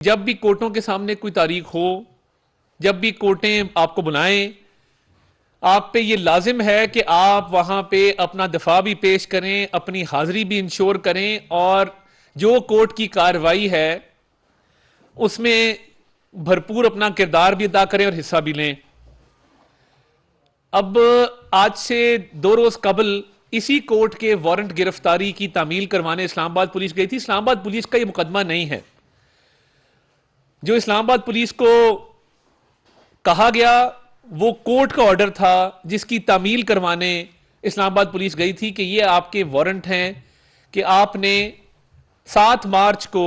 जब भी कोर्टों के सामने कोई तारीख हो, जब भी कोर्टें आपको बुलाएं, आप पे ये लाजिम है कि आप वहां पे अपना दफा भी पेश करें, अपनी हाजिरी भी इंश्योर करें और जो कोर्ट की कार्रवाई है उसमें भरपूर अपना किरदार भी अदा करें और हिस्सा भी लें। अब आज से 2 रोज कबल इसी कोर्ट के वारंट गिरफ्तारी की तामील करवाने इस्लामाबाद पुलिस गई थी। इस्लामाबाद पुलिस का यह मुकदमा नहीं है। जो इस्लामाबाद पुलिस को कहा गया वो कोर्ट का ऑर्डर था जिसकी तामील करवाने इस्लामाबाद पुलिस गई थी कि ये आपके वारंट हैं कि आपने 7 मार्च को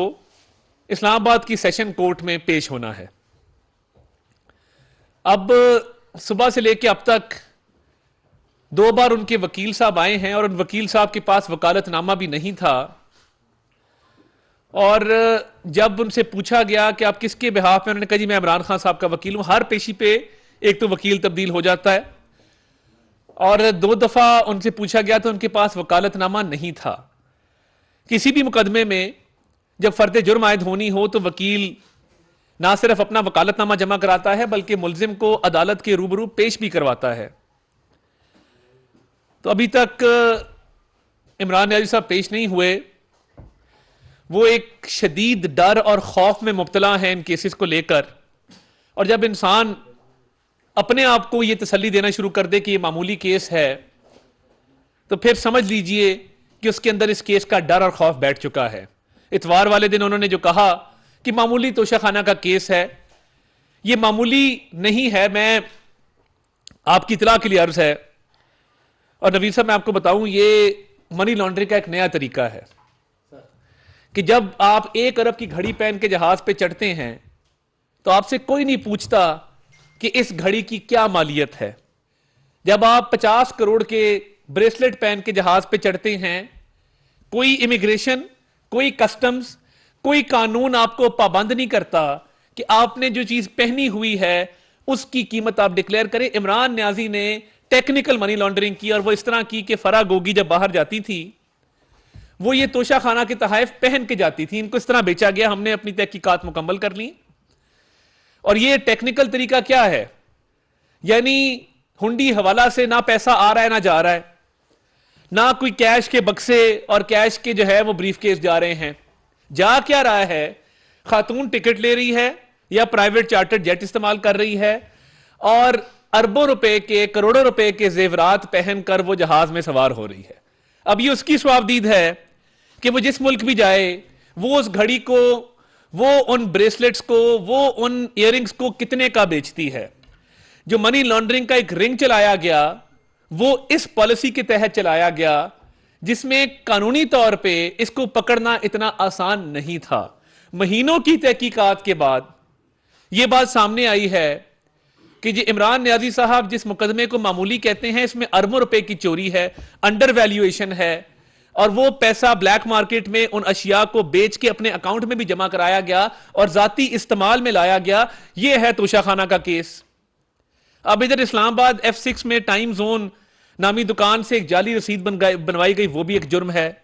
इस्लामाबाद की सेशन कोर्ट में पेश होना है। अब सुबह से लेकर अब तक 2 बार उनके वकील साहब आए हैं और उन वकील साहब के पास वकालतनामा भी नहीं था। और जब उनसे पूछा गया कि आप किसके बिहाफ में, उन्होंने कहा जी मैं इमरान खान साहब का वकील हूं। हर पेशी पे एक तो वकील तब्दील हो जाता है। और 2 दफा उनसे पूछा गया तो उनके पास वकालतनामा नहीं था। किसी भी मुकदमे में जब फर्द जुर्म आयद होनी हो तो वकील ना सिर्फ अपना वकालतनामा जमा कराता है बल्कि मुल्जिम को अदालत के रूबरू पेश भी करवाता है। तो अभी तक इमरान न्याजी साहब पेश नहीं हुए। वो एक शदीद डर और खौफ में मुब्तला है इन केसेस को लेकर। और जब इंसान अपने आप को यह तसल्ली देना शुरू कर दे कि यह मामूली केस है तो फिर समझ लीजिए कि उसके अंदर इस केस का डर और खौफ बैठ चुका है। इतवार वाले दिन उन्होंने जो कहा कि मामूली तोशाखाना का केस है, यह मामूली नहीं है। मैं आपकी इतला के लिए अर्ज है। और नवीर साहब मैं आपको बताऊं, ये मनी लॉन्ड्रिंग का एक नया तरीका है कि जब आप 1 अरब की घड़ी पहन के जहाज पे चढ़ते हैं तो आपसे कोई नहीं पूछता कि इस घड़ी की क्या मालियत है। जब आप 50 करोड़ के ब्रेसलेट पहन के जहाज पे चढ़ते हैं, कोई इमिग्रेशन, कोई कस्टम्स, कोई कानून आपको पाबंद नहीं करता कि आपने जो चीज पहनी हुई है उसकी कीमत आप डिक्लेयर करें। इमरान न्याजी ने टेक्निकल मनी लॉन्ड्रिंग की और वो इस तरह की कि फरा गोगी जब बाहर जाती थी वो ये तोशा खाना के तहाइफ पहन के जाती थी। इनको इस तरह बेचा गया। हमने अपनी तहकीकात मुकम्मल कर ली। और ये टेक्निकल तरीका क्या है, यानी हुंडी हवाला से ना पैसा आ रहा है ना जा रहा है, ना कोई कैश के बक्से और कैश के जो है वो ब्रीफकेस जा रहे हैं। जा क्या रहा है, खातून टिकट ले रही है या प्राइवेट चार्टर्ड जेट इस्तेमाल कर रही है और अरबों रुपए के, करोड़ों रुपए के जेवरात पहनकर वो जहाज में सवार हो रही है। अब ये उसकी स्वाबदीद है कि वो जिस मुल्क भी जाए वो उस घड़ी को, वो उन ब्रेसलेट्स को, वो उन इयररिंग्स को कितने का बेचती है। जो मनी लॉन्ड्रिंग का एक रिंग चलाया गया वो इस पॉलिसी के तहत चलाया गया जिसमें कानूनी तौर पे इसको पकड़ना इतना आसान नहीं था। महीनों की तहकीकात के बाद यह बात सामने आई है कि जी इमरान न्याजी साहब जिस मुकदमे को मामूली कहते हैं इसमें अरबों रुपए की चोरी है, अंडर वैल्यूएशन है और वो पैसा ब्लैक मार्केट में उन अशिया को बेच के अपने अकाउंट में भी जमा कराया गया और जाती इस्तेमाल में लाया गया। ये है तोशाखाना का केस। अब इधर इस्लामाबाद F6 में टाइम जोन नामी दुकान से एक जाली रसीद बनवाई गई, वो भी एक जुर्म है।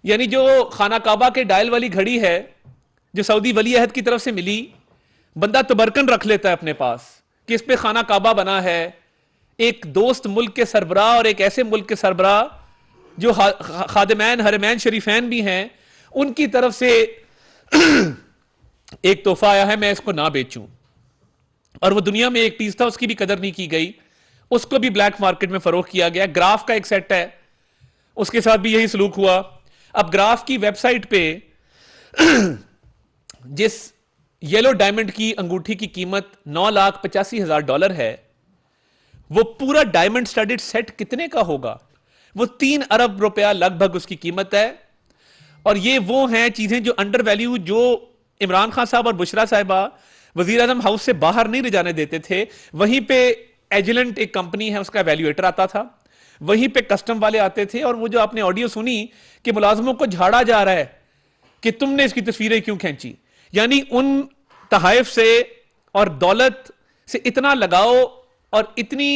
यानी जो खाना काबा के डायल वाली घड़ी है जो सऊदी वली अहद की तरफ से मिली, बंदा तबरकन रख लेता है अपने पास कि इस पे खाना काबा बना है। एक दोस्त मुल्क के सरबराह और एक ऐसे मुल्क के सरबराह जो खादिमैन हरमैन शरीफैन भी हैं, उनकी तरफ से एक तोहफा आया है, मैं इसको ना बेचूं। और वो दुनिया में एक पीस था, उसकी भी कदर नहीं की गई, उसको भी ब्लैक मार्केट में फरोख्त किया गया। ग्राफ का एक सेट है, उसके साथ भी यही सलूक हुआ। अब ग्राफ की वेबसाइट पे जिस येलो डायमंड की अंगूठी की कीमत $9,85,000 है, वो पूरा डायमंड स्टडीड सेट कितने का होगा? वो 3 अरब रुपया लगभग उसकी कीमत है। और ये वो हैं चीजें जो अंडर वैल्यू, जो इमरान खान साहब और बुशरा साहिबा वजीर आजम हाउस से बाहर नहीं ले जाने देते थे। वहीं पे एजिलेंट एक कंपनी है, उसका वैल्यूएटर आता था, वहीं पे कस्टम वाले आते थे। और वो जो आपने ऑडियो सुनी कि मुलाजमों को झाड़ा जा रहा है कि तुमने इसकी तस्वीरें क्यों खींची, यानी उन तहाइफ से और दौलत से इतना लगाव और इतनी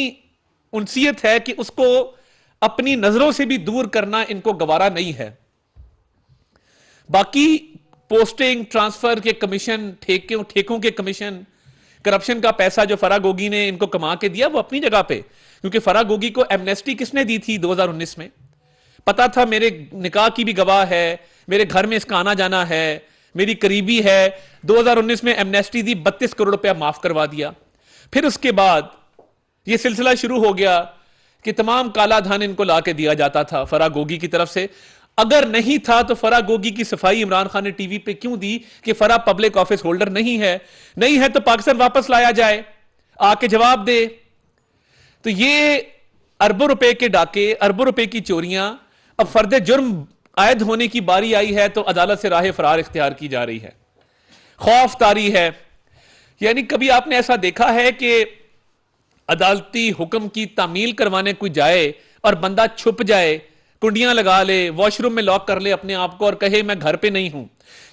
उनसियत है कि उसको अपनी नजरों से भी दूर करना इनको गवारा नहीं है। बाकी पोस्टिंग ट्रांसफर के कमीशन, ठेकों के कमीशन, करप्शन का पैसा जो फराह गोगी ने इनको कमा के दिया वो अपनी जगह पे, क्योंकि फराह गोगी को एमनेस्टी किसने दी थी 2019 में? पता था मेरे निकाह की भी गवाह है, मेरे घर में इसका आना जाना है, मेरी करीबी है। 2019 में एमनेस्टी दी, 32 करोड़ रुपया माफ करवा दिया। फिर उसके बाद यह सिलसिला शुरू हो गया कि तमाम काला धन इनको ला के दिया जाता था फराह गोगी की तरफ से। अगर नहीं था तो फराह गोगी की सफाई इमरान खान ने टीवी पे क्यों दी कि फराह पब्लिक ऑफिस होल्डर नहीं है? नहीं है तो पाकिस्तान वापस लाया जाए, आके जवाब दे। तो ये अरबों रुपए के डाके, अरबों रुपए की चोरियां, अब फर्द जुर्म आयद होने की बारी आई है तो अदालत से राह फरार इख्तियार की जा रही है, खौफ तारी है। यानी कभी आपने ऐसा देखा है कि अदालती हुक्म की तामील करवाने कोई जाए और बंदा छुप जाए, कुंडियां लगा ले, वॉशरूम में लॉक कर ले अपने आप को और कहे मैं घर पे नहीं हूं?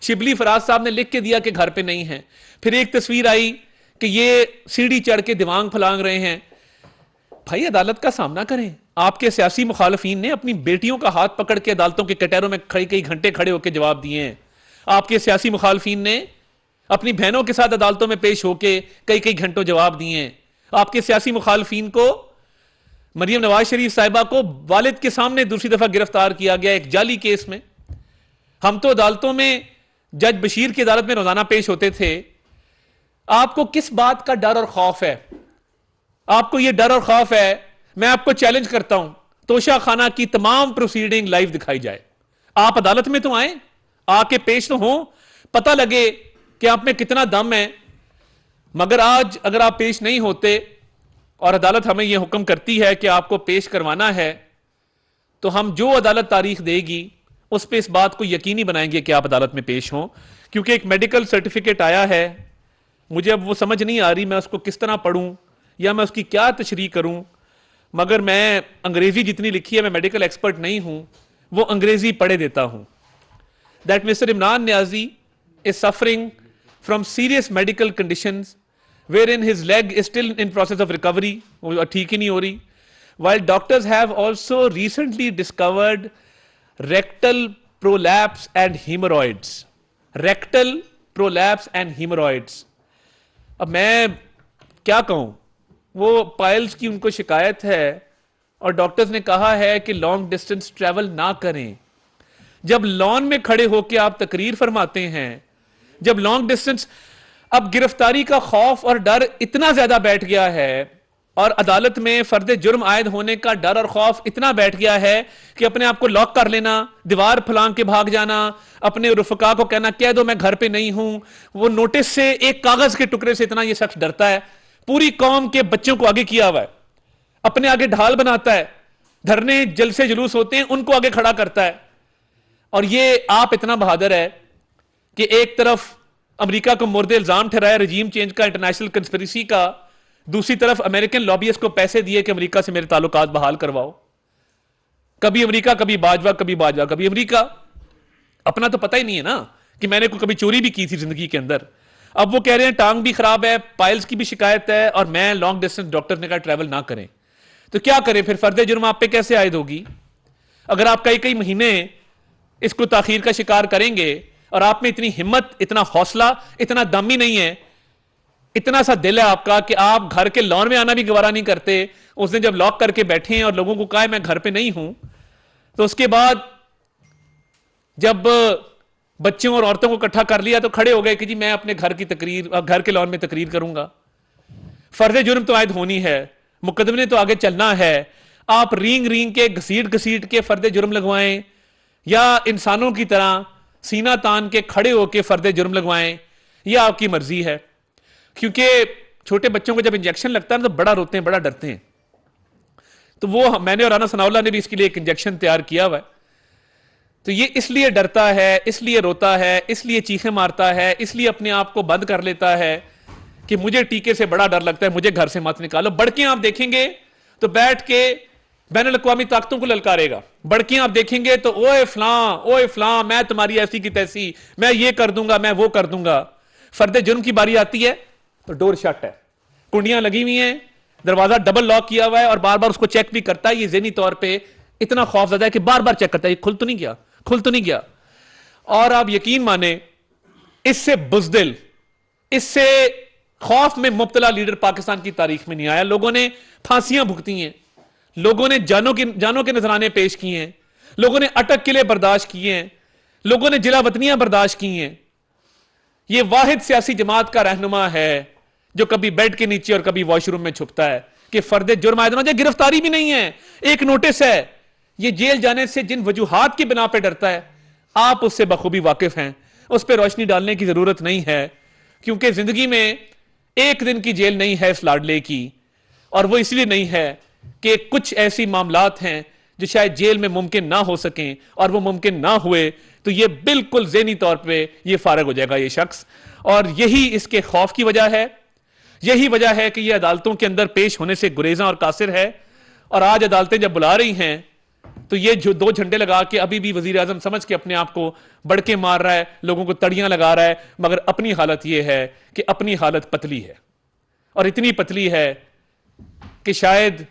शिबली फराज साहब ने लिख के दिया कि घर पे नहीं है। फिर एक तस्वीर आई कि ये सीढ़ी चढ़ के दिमाग फलांग रहे हैं। भाई अदालत का सामना करें। आपके सियासी मुखालफीन ने अपनी बेटियों का हाथ पकड़ के अदालतों के कटहरों में कई घंटे खड़े होकर जवाब दिए हैं। आपके सियासी मुखालफीन ने अपनी बहनों के साथ अदालतों में पेश होकर कई घंटों जवाब दिए हैं। आपके सियासी मुखालफीन को, मरियम नवाज शरीफ साहिबा को वालिद के सामने दूसरी दफा गिरफ्तार किया गया एक जाली केस में। हम तो अदालतों में जज बशीर की अदालत में रोजाना पेश होते थे। आपको किस बात का डर और खौफ है? आपको यह डर और खौफ है? मैं आपको चैलेंज करता हूं, तोशा खाना की तमाम प्रोसीडिंग लाइव दिखाई जाए। आप अदालत में तो आए, आके पेश तो हो, पता लगे कि आप में कितना दम है। मगर आज अगर आप पेश नहीं होते और अदालत हमें यह हुक्म करती है कि आपको पेश करवाना है, तो हम जो अदालत तारीख देगी उस पर इस बात को यकीनी बनाएंगे कि आप अदालत में पेश हों। क्योंकि एक मेडिकल सर्टिफिकेट आया है, मुझे अब वो समझ नहीं आ रही मैं उसको किस तरह पढ़ूं या मैं उसकी क्या तशरीह करूं। मगर मैं अंग्रेजी जितनी लिखी है, मैं मेडिकल एक्सपर्ट नहीं हूं, वो अंग्रेजी पढ़े देता हूं। That mister Imran Niazi is suffering from serious medical conditions wherein his leg is still in process of recovery, वो ठीक ही नहीं हो रही, while doctors have also recently discovered rectal prolapse and hemorrhoids. Rectal prolapse and hemorrhoids. अब मैं क्या कहूं, वो पाइल्स की उनको शिकायत है और डॉक्टर्स ने कहा है कि लॉन्ग डिस्टेंस ट्रैवल ना करें। जब लॉन में खड़े होकर आप तकरीर फरमाते हैं, जब लॉन्ग डिस्टेंस, अब गिरफ्तारी का खौफ और डर इतना ज्यादा बैठ गया है और अदालत में फर्द जुर्म आयद होने का डर और खौफ इतना बैठ गया है कि अपने आप को लॉक कर लेना, दीवार फलांग के भाग जाना, अपने रुफका को कहना कह दो मैं घर पे नहीं हूं। वो नोटिस से, एक कागज के टुकड़े से इतना ये शख्स डरता है। पूरी कौम के बच्चों को आगे किया हुआ है, अपने आगे ढाल बनाता है, धरने जलसे जुलूस होते हैं उनको आगे खड़ा करता है। और ये आप इतना बहादुर है कि एक तरफ अमेरिका को मुर्द इल्जाम ठहराया रजीम चेंज का, इंटरनेशनल कंस्पिरेसी का, दूसरी तरफ अमेरिकन लॉबियस्ट को पैसे दिए कि अमेरिका से मेरे ताल्लुकात बहाल करवाओ। कभी अमेरिका, कभी बाजवा, कभी बाजवा, कभी अमेरिका। अपना तो पता ही नहीं है ना कि मैंने कोई कभी चोरी भी की थी जिंदगी के अंदर। अब वो कह रहे हैं टांग भी खराब है, पाइल्स की भी शिकायत है और मैं लॉन्ग डिस्टेंस, डॉक्टर ने कहा ट्रैवल ना करें। तो क्या करें फिर? फर्द जुर्म आप पे कैसे आयद होगी? अगर आप कई महीने इसको ताखीर का शिकार करेंगे और आप में इतनी हिम्मत, इतना हौसला, इतना दम ही नहीं है, इतना सा दिल है आपका कि आप घर के लॉन में आना भी गवारा नहीं करते। उसने जब लॉक करके बैठे हैं और लोगों को कहा है मैं घर पे नहीं हूं, तो उसके बाद जब बच्चों और औरतों को इकट्ठा कर लिया तो खड़े हो गए कि जी मैं अपने घर की तकरीर, घर के लॉन में तकरीर करूंगा। फर्ज जुर्म तो आयद होनी है, मुकदमे तो आगे चलना है। आप रींग के, घसीट के फर्द जुर्म लगवाएं या इंसानों की तरह सीना तान के खड़े होकर फर्द जुर्म लगवाएं, यह आपकी मर्जी है। क्योंकि छोटे बच्चों को जब इंजेक्शन लगता है ना तो बड़ा रोते हैं, बड़ा डरते हैं। तो वो मैंने और राना सनाउल्लाह ने भी इसके लिए एक इंजेक्शन तैयार किया हुआ है। तो ये इसलिए डरता है, इसलिए रोता है, इसलिए चीखें मारता है, इसलिए अपने आप को बंद कर लेता है कि मुझे टीके से बड़ा डर लगता है, मुझे घर से मत निकालो। बड़कियां आप देखेंगे तो बैठ के बैनुल अक़वामी ताकतों को ललकारेगा। बड़कियां आप देखेंगे तो ओए फलां, मैं तुम्हारी ऐसी की तैसी, मैं ये कर दूंगा, मैं वो कर दूंगा। फर्द जुर्म की बारी आती है तो डोर शट है, कुंडियां लगी हुई हैं, दरवाजा डबल लॉक किया हुआ है और बार बार उसको चेक भी करता है। ये ज़हनी तौर पे इतना खौफज़दा है कि बार बार चेक करता है खुल तो नहीं गया। और आप यकीन माने इससे बुज़दिल, इससे खौफ में मुब्तला लीडर पाकिस्तान की तारीख में नहीं आया। लोगों ने फांसियां भुगती हैं, लोगों ने जानों के नजराने पेश किए हैं, लोगों ने अटक किले बर्दाश्त किए हैं, लोगों ने जिला वतनियां बर्दाश्त की हैं। यह वाहिद सियासी जमात का रहनुमा है जो कभी बेड के नीचे और कभी वॉशरूम में छुपता है कि फर्द जुर्म आयद ना, गिरफ्तारी भी नहीं है, एक नोटिस है। यह जेल जाने से जिन वजूहात की बिना पे डरता है, आप उससे बखूबी वाकिफ हैं, उस पर रोशनी डालने की जरूरत नहीं है, क्योंकि जिंदगी में एक दिन की जेल नहीं है इस लाडले की। और वो इसलिए नहीं है कि कुछ ऐसी मामलात हैं जो शायद जेल में मुमकिन ना हो सकें, और वो मुमकिन ना हुए तो ये बिल्कुल ज़हनी तौर पे ये फारग हो जाएगा ये शख्स। और यही इसके खौफ की वजह है, यही वजह है कि ये अदालतों के अंदर पेश होने से गुरेजा और कासिर है। और आज अदालतें जब बुला रही हैं तो ये जो दो झंडे लगा के अभी भी वजीर आजम समझ के अपने आप को बड़के मार रहा है, लोगों को तड़ियां लगा रहा है, मगर अपनी हालत ये है कि अपनी हालत पतली है, और इतनी पतली है कि शायद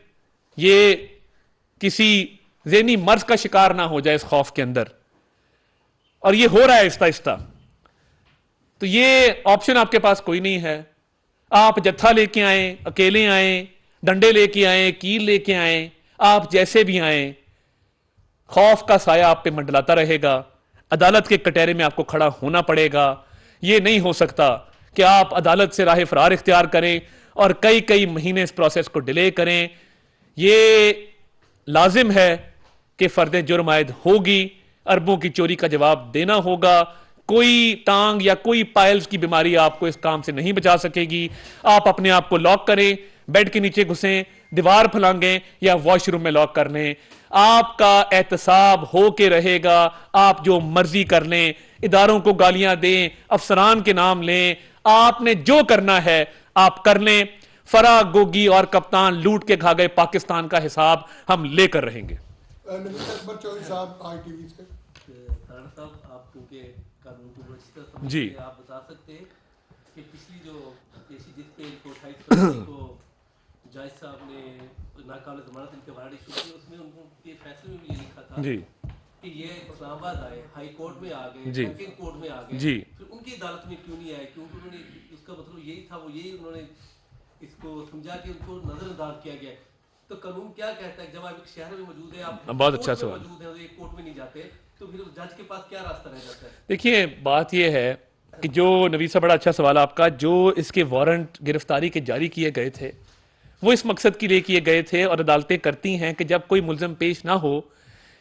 ये किसी ज़हनी मर्ज का शिकार ना हो जाए इस खौफ के अंदर। और ये हो रहा है आहिस्ता आहिस्ता। तो ये ऑप्शन आपके पास कोई नहीं है। आप जत्था लेके आए, अकेले आए, डंडे लेके आए, कील लेके आए, आप जैसे भी आए, खौफ का साया आप पे मंडलाता रहेगा। अदालत के कटहरे में आपको खड़ा होना पड़ेगा। यह नहीं हो सकता कि आप अदालत से राह फरार इख्तियार करें और कई कई महीने इस प्रोसेस को डिले करें। यह लाजिम है कि फर्द जुर्म आयद होगी, अरबों की चोरी का जवाब देना होगा। कोई टांग या कोई पायल्स की बीमारी आपको इस काम से नहीं बचा सकेगी। आप अपने आप को लॉक करें, बेड के नीचे घुसें, दीवार फलांगें या वॉशरूम में लॉक कर लें, आपका एहतसाब हो के रहेगा। आप जो मर्जी कर लें, इदारों को गालियां दें, अफसरान के नाम लें, आपने जो करना है आप कर लें। फराह गोगी और कप्तान लूट के खा गए पाकिस्तान का हिसाब हम लेकर रहेंगे। जी, आप बता सकते हैं कि पिछली जो केसी जिस पे इनको 28 फरवरी को जज साहब ने नाकाबिल जमानत इनके वारंट इशू की, उसमें उनके फैसले में भी ये लिखा था जी कि ये इस्लामाबाद आए, हाई कोर्ट में आ गए, जी, सुप्रीम कोर्ट में आ गए, जी, फिर उनकी अदालत में क्यों नहीं आए? क्योंकि उन्होंने, उसका मतलब यही था, वो यही उन्होंने इसको समझा कि उनको नजरअंदाज किया गया। तो कानून क्या कहता है, जब आप एक शहर में मौजूद है, आप बहुत अच्छा कोर्ट में सवाल। मौजूद है, तो एक कोर्ट में नहीं जाते, तो फिर जज के पास क्या रास्ता रह जाता है? देखिए, बात यह है कि जो नवीद साहब, बड़ा अच्छा सवाल आपका, जो इसके वारंट गिरफ्तारी के जारी किए गए थे वो इस मकसद के लिए किए गए थे, और अदालतें करती हैं कि जब कोई मुल्ज़िम पेश ना हो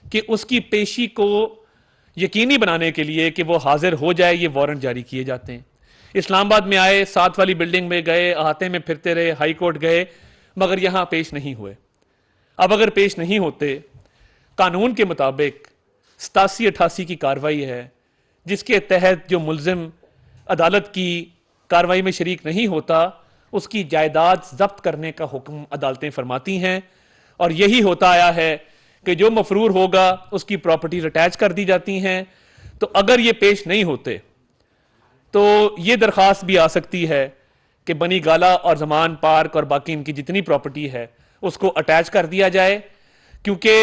कि उसकी पेशी को यकीनी बनाने के लिए कि वो हाजिर हो जाए, ये वारंट जारी किए जाते हैं। इस्लामाबाद में आए, 7 वाली बिल्डिंग में गए, अहाते में फिरते रहे, हाई कोर्ट गए, मगर यहां पेश नहीं हुए। अब अगर पेश नहीं होते, कानून के मुताबिक 87-88 की कार्रवाई है, जिसके तहत जो मुल्जिम अदालत की कार्रवाई में शरीक नहीं होता उसकी जायदाद जब्त करने का हुक्म अदालतें फरमाती हैं। और यही होता आया है कि जो मफरूर होगा उसकी प्रॉपर्टीज अटैच कर दी जाती हैं। तो अगर ये पेश नहीं होते तो ये दरख्वास्त भी आ सकती है कि बनी गाला और जमान पार्क और बाकी इनकी जितनी प्रॉपर्टी है उसको अटैच कर दिया जाए, क्योंकि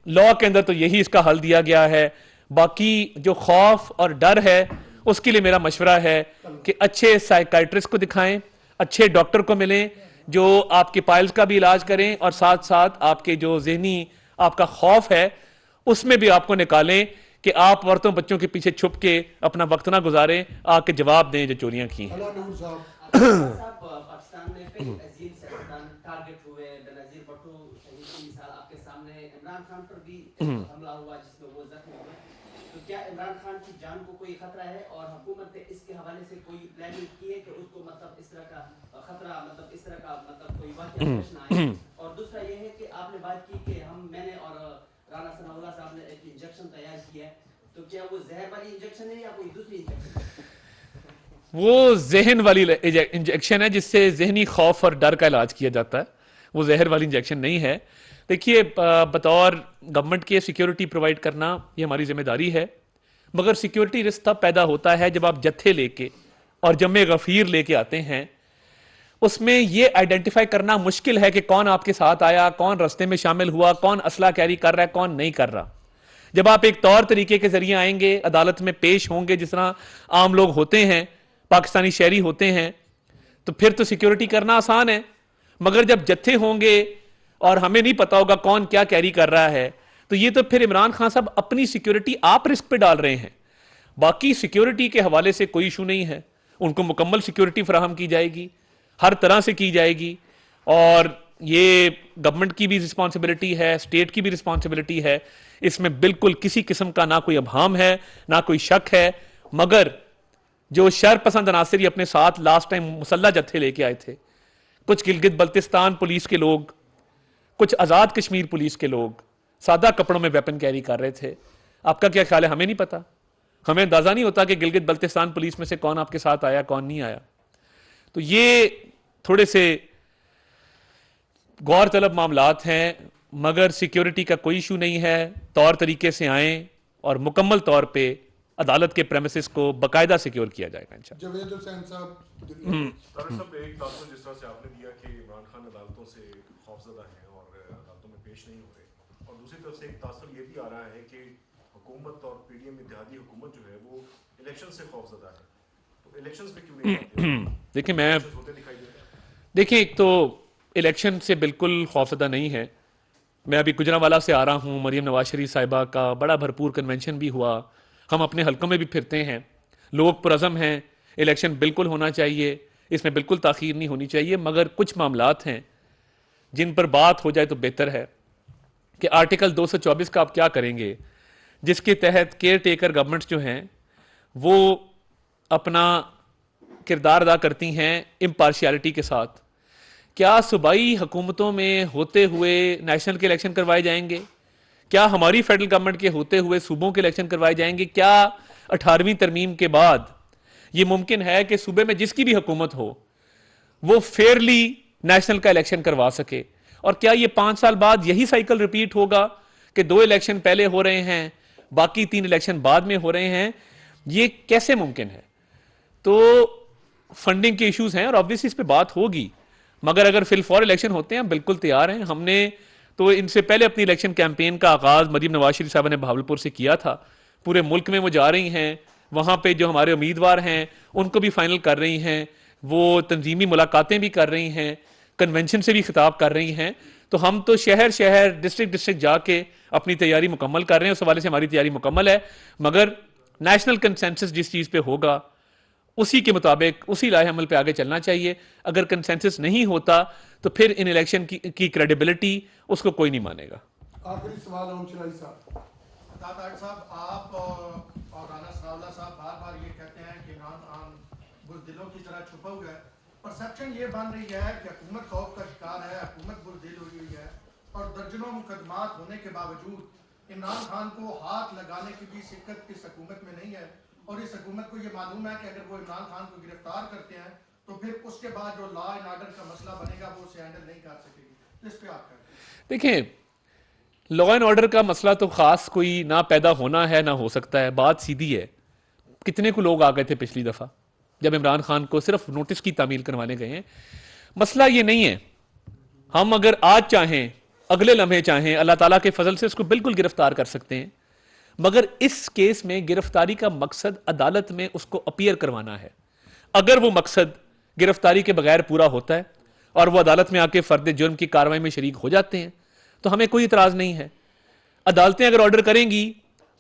लॉ के अंदर तो यही इसका हल दिया गया है। बाकी जो खौफ और डर है उसके लिए मेरा मशवरा है कि अच्छे साइकाइट्रिस्ट को दिखाएं, अच्छे डॉक्टर को मिलें जो आपके पाइल्स का भी इलाज करें, और साथ साथ आपके जो जहनी आपका खौफ है उसमें भी आपको निकालें कि आप औरतों बच्चों के पीछे छुप के अपना वक्त ना गुजारें, आके जवाब दें जो चोरियां की हैं। पाकिस्तान में कई अजीम सियासतदान टारगेट हुए। बेनजीर भुट्टो शहीद की मिसाल आपके सामने है। इमरान खान पर भी हमला हुआ जिसमें वो जख्मी हुए। तो क्या इमरान खान की जान को कोई खतरा है, और हुकूमत ने इसके हवाले से कोई प्लानिंग की है कि उसको मतलब इस तरह का खतरा, मतलब इस तरह का मतलब कोई वाक़या पेश ना आए? और दूसरा ये है कि आपने बात की कि मैंने और राना सनाउल्लाह साहब ने एक इंजेक्शन तैयार किया है, तो क्या वो जहर वाली इंजेक्शन है या कोई दूसरी इंजेक्शन? वो जहन वाली इंजेक्शन है जिससे जहनी खौफ और डर का इलाज किया जाता है, वो जहर वाली इंजेक्शन नहीं है। देखिए, बतौर गवर्नमेंट के सिक्योरिटी प्रोवाइड करना ये हमारी जिम्मेदारी है, मगर सिक्योरिटी रिस्क तब पैदा होता है जब आप जत्थे लेके और जमे गफीर लेके आते हैं। उसमें यह आइडेंटिफाई करना मुश्किल है कि कौन आपके साथ आया, कौन रास्ते में शामिल हुआ, कौन असला कैरी कर रहा है, कौन नहीं कर रहा। जब आप एक तौर तरीके के जरिए आएंगे, अदालत में पेश होंगे जिस तरह आम लोग होते हैं, पाकिस्तानी शहरी होते हैं, तो फिर तो सिक्योरिटी करना आसान है। मगर जब जत्थे होंगे और हमें नहीं पता होगा कौन क्या कैरी कर रहा है, तो ये तो फिर इमरान खान साहब अपनी सिक्योरिटी आप रिस्क पे डाल रहे हैं। बाकी सिक्योरिटी के हवाले से कोई इशू नहीं है, उनको मुकम्मल सिक्योरिटी फराहम की जाएगी, हर तरह से की जाएगी। और ये गवर्नमेंट की भी रिस्पॉन्सिबिलिटी है, स्टेट की भी रिस्पॉन्सिबिलिटी है, इसमें बिल्कुल किसी किस्म का ना कोई अभाम है, ना कोई शक है। मगर जो शर पसंद अनासरी अपने साथ लास्ट टाइम मुसल्ला जत्थे लेके आए थे, कुछ गिलगित बल्तिस्तान पुलिस के लोग, कुछ आज़ाद कश्मीर पुलिस के लोग सादा कपड़ों में वेपन कैरी कर रहे थे। आपका क्या ख्याल है? हमें नहीं पता, हमें अंदाजा नहीं होता कि गिलगित बल्तिस्तान पुलिस में से कौन आपके साथ आया, कौन नहीं आया। तो ये थोड़े से गौर तलब मामलात हैं, मगर सिक्योरिटी का कोई इशू नहीं है। तौर तरीके से आए और मुकम्मल तौर पे अदालत के प्रेमिसेस को बाकायदा सिक्योर किया जाएगा इंशाअल्लाह। जवेद हुसैन साहब, तारिक साहब, एक तासुर जिस तरह से आपने दिया कि इमरान खान अदालतों से खौफजदा हैं और अदालतों में पेश नहीं हो रहे, और दूसरी तरफ से एक तासुर ये भी आ रहा है कि हुकूमत और पीडीएम इत्तेहादी हुकूमत जो है वो इलेक्शन से खौफजदा है, तो इलेक्शंस में क्यों नहीं आते? देखिए, मैं होते दिखाई दे रहे हैं। देखिए, एक तो इलेक्शन से बिल्कुल खौफजदा नहीं है। मैं अभी गुजरांवाला से आ रहा हूँ, मरीम नवाज शरीफ साहिबा का बड़ा भरपूर कन्वेंशन भी हुआ, हम अपने हलकों में भी फिरते हैं, लोग पुरज़म हैं, इलेक्शन बिल्कुल होना चाहिए, इसमें बिल्कुल ताख़ीर नहीं होनी चाहिए। मगर कुछ मामलात हैं जिन पर बात हो जाए तो बेहतर है कि आर्टिकल 224 का आप क्या करेंगे, जिसके तहत केयर टेकर गवर्नमेंट्स जो हैं वो अपना किरदार अदा करती हैं इम्पार्शियलिटी के साथ। क्या सूबाई हुकूमतों में होते हुए नेशनल के इलेक्शन करवाए जाएंगे? क्या हमारी फेडरल गवर्नमेंट के होते हुए सूबों के इलेक्शन करवाए जाएंगे? क्या 18वीं तरमीम के बाद ये मुमकिन है कि सूबे में जिसकी भी हुकूमत हो वो फेयरली नेशनल का इलेक्शन करवा सके? और क्या ये 5 साल बाद यही साइकिल रिपीट होगा कि 2 इलेक्शन पहले हो रहे हैं, बाकी 3 इलेक्शन बाद में हो रहे हैं? ये कैसे मुमकिन है? तो फंडिंग के इश्यूज हैं और ऑब्वियसली इस पर बात होगी। मगर अगर फिल फॉर इलेक्शन होते हैं, हम बिल्कुल तैयार हैं। हमने तो इनसे पहले अपनी इलेक्शन कैंपेन का आगाज मरीम नवाज शरीफ साहब ने भावलपुर से किया था। पूरे मुल्क में वो जा रही हैं, वहाँ पे जो हमारे उम्मीदवार हैं उनको भी फाइनल कर रही हैं, वो तंजीमी मुलाकातें भी कर रही हैं, कन्वेंशन से भी खिताब कर रही हैं। तो हम तो शहर शहर डिस्ट्रिक्ट डिस्ट्रिक्ट जाके अपनी तैयारी मुकम्मल कर रहे हैं, उस हवाले से हमारी तैयारी मुकम्मल है। मगर नेशनल कंसेंसस जिस चीज़ पे होगा उसी के मुताबिक उसी लाहे अमल पे आगे चलना चाहिए। अगर कंसेंसस नहीं होता तो फिर इन इलेक्शन की क्रेडिबिलिटी उसको कोई नहीं मानेगा। आखिरी सवाल ओम शराई साहब। तारिक साहब, आप और राना सनाउल्लाह साहब बार बार ये कहते हैं कि इमरान खान बुज़दिलों की तरह छुपा हुआ है। परसेप्शन ये बन रही है कि हुकूमत खौफ का शिकार है, हुकूमत बुज़दिल हुई हुई है, और दर्जनों मुकदमात होने के बावजूद इमरान खान को हाथ लगाने की भी शिक्कत इस हुकूमत में नहीं है। और इस हुकूमत को ये मालूम है कि अगर वो इमरान खान को गिरफ्तार करते हैं तो फिर उसके बाद जो लॉ एंड ऑर्डर का मसला बनेगा वो उसे हैंडल नहीं कर सकेगी। तो इस पे आप देखें, लॉ एंड ऑर्डर का मसला तो खास कोई ना पैदा होना है ना हो सकता है। बात सीधी है, कितने को लोग आ गए थे पिछली दफा जब इमरान खान को सिर्फ नोटिस की तामील करवाने गए हैं। मसला ये नहीं है, हम अगर आज चाहें, अगले लम्हे चाहें, अल्लाह ताला के फजल से उसको बिल्कुल गिरफ्तार कर सकते हैं। मगर इस केस में गिरफ्तारी का मकसद अदालत में उसको अपीयर करवाना है। अगर वो मकसद गिरफ्तारी के बगैर पूरा होता है और वो अदालत में आके फर्द जुर्म की कार्रवाई में शरीक हो जाते हैं तो हमें कोई इतराज नहीं है। अदालतें अगर ऑर्डर करेंगी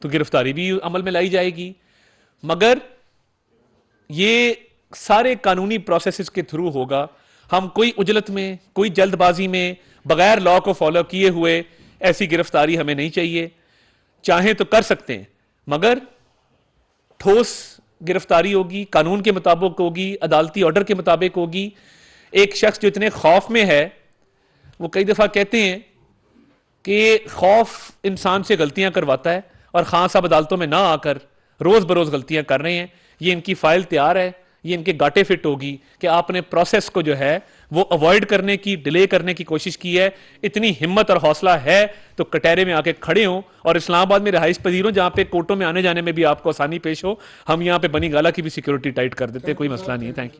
तो गिरफ्तारी भी अमल में लाई जाएगी। मगर ये सारे कानूनी प्रोसेसेस के थ्रू होगा। हम कोई उजलत में, कोई जल्दबाजी में, बगैर लॉ को फॉलो किए हुए ऐसी गिरफ्तारी हमें नहीं चाहिए। चाहें तो कर सकते हैं, मगर ठोस गिरफ्तारी होगी, कानून के मुताबिक होगी, अदालती ऑर्डर के मुताबिक होगी। एक शख्स जो इतने खौफ में है, वो कई दफ़ा कहते हैं कि खौफ इंसान से गलतियां करवाता है, और खान साहब अदालतों में ना आकर रोज़ बरोज़ गलतियां कर रहे हैं। ये इनकी फाइल तैयार है, ये इनके गाटे फिट होगी कि आपने प्रोसेस को जो है वो अवॉइड करने की, डिले करने की कोशिश की है। इतनी हिम्मत और हौसला है तो कटहरे में आके खड़े हों और इस्लामाबाद में रिहाइश पजीर हों, जहां पे कोर्टों में आने जाने में भी आपको आसानी पेश हो। हम यहाँ पे बनी गाला की भी सिक्योरिटी टाइट कर देते, कोई मसला नहीं है। Thank you.